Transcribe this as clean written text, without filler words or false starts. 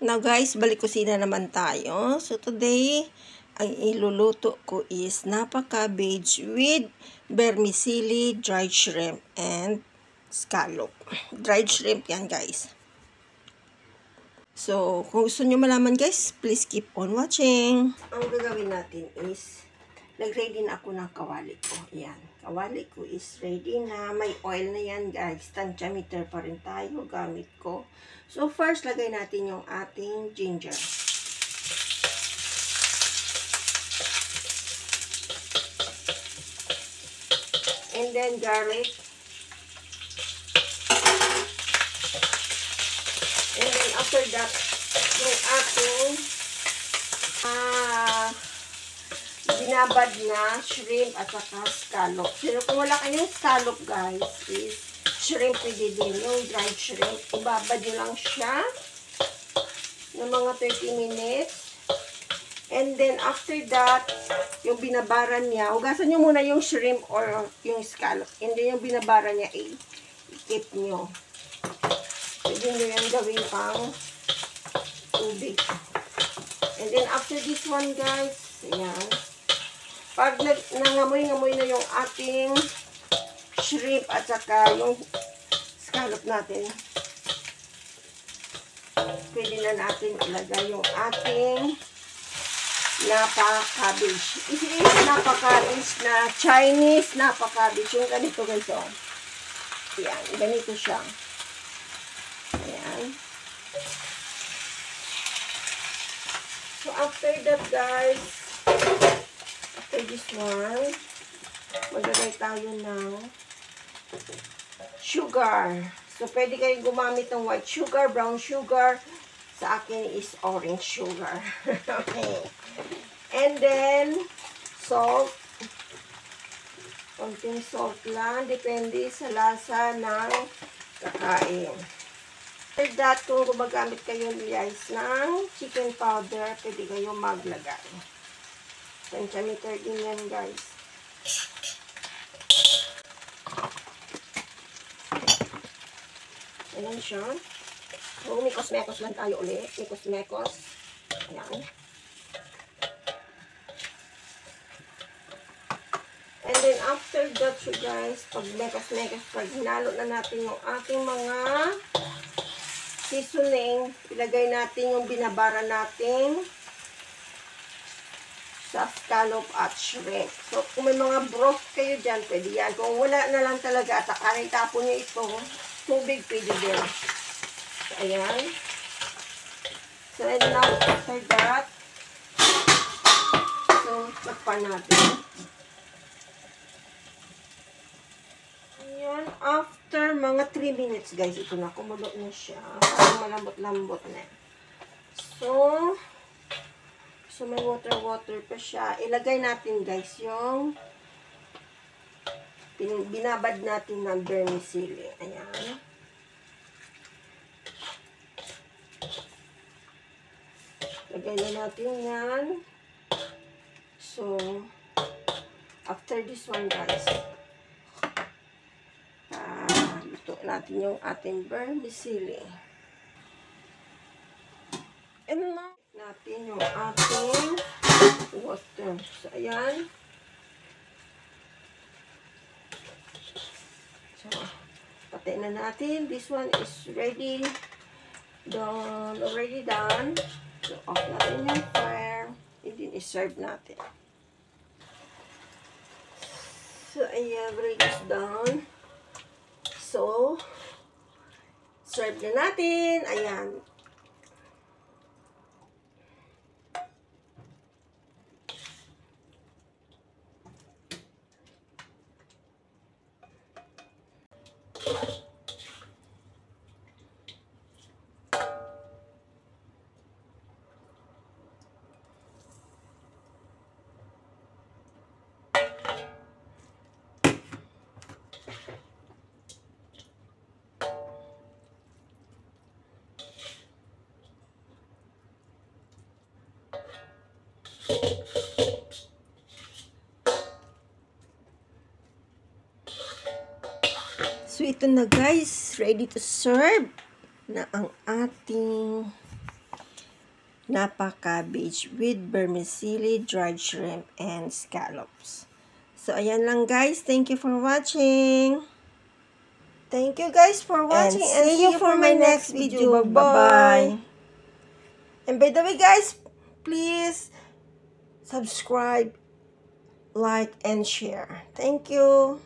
Now guys, balik kusina naman tayo. So today, ang iluluto ko is napa cabbage with vermicelli, dried shrimp, and scallop. Dried shrimp yan guys. So, kung gusto nyo malaman guys, please keep on watching. Ang gagawin natin is, nag-ready na ako ng kawali ko. Ayan. Kawali ko is ready na. May oil na yan guys. Tantiameter pa rin tayo gamit ko. So first, lagay natin yung ating ginger. And then garlic. And then after that, yung ating binabad na shrimp at saka scallop. So, kung wala kayong scallop guys, is shrimp pwede din. Yung dried shrimp, ibabad nyo lang siya ng mga 30 minutes. And then after that, yung binabaran niya, hugasan nyo muna yung shrimp or yung scallop. And then yung binabaran niya, i-keep nyo. Pwede nyo yan gawin pang tubig. And then after this one guys, ayan. Pag nangamoy-ngamoy na yung ating shrimp at saka yung scallop natin, pwede na natin ilagay yung ating napa cabbage. Ito is napa cabbage na Chinese napa cabbage. Yung ganito guys, oh. Ayan, ganito siya. Ayan. So after that guys, after this one, maglagay tayo ng sugar. So, pwede kayong gumamit ng white sugar, brown sugar. Sa akin is orange sugar. Okay. And then, salt. Konting salt lang. Depende sa lasa ng kakain. After that, kung gumagamit kayo guys ng chicken powder, pwede kayong maglagay. Tantiameter din yan guys. Ayan siya. So, mikos-mekos lang tayo ulit. Mikos-mekos. Ayan. And then, after that, so guys, pag mekos-mekos, pag hinalo na natin yung ating mga seasoning, ilagay natin yung binabara natin sa scallop at shrimp. So, kung may mga broth kayo dyan, pwede yan. Kung wala na lang talaga at akarin tapon nyo ito, tubig pwede din. So, ayan. So, and now, after that, so, takpan natin. Ayan. After mga 3 minutes, guys, ito na. Kumulo na siya. Parang malambot-lambot na. So, may water pa siya. Ilagay natin, guys, yung binabad natin ng vermicelli. Ayan. Lagay na natin yan. So, after this one, guys, luto natin yung ating vermicelli. And now, natin yung ating water. So, ayan. So, patay na natin. This one is ready. Already done. So, off natin yung fire. And then, i-serve natin. So, ayan. Ready is done. So, serve na natin. Ayan. So, ito na guys. Ready to serve na ang ating napa cabbage with vermicelli, dried shrimp, and scallops. So, ayan lang guys. Thank you for watching. Thank you guys for watching. And see you for my next video. Bye-bye. And by the way guys, please subscribe, like, and share. Thank you.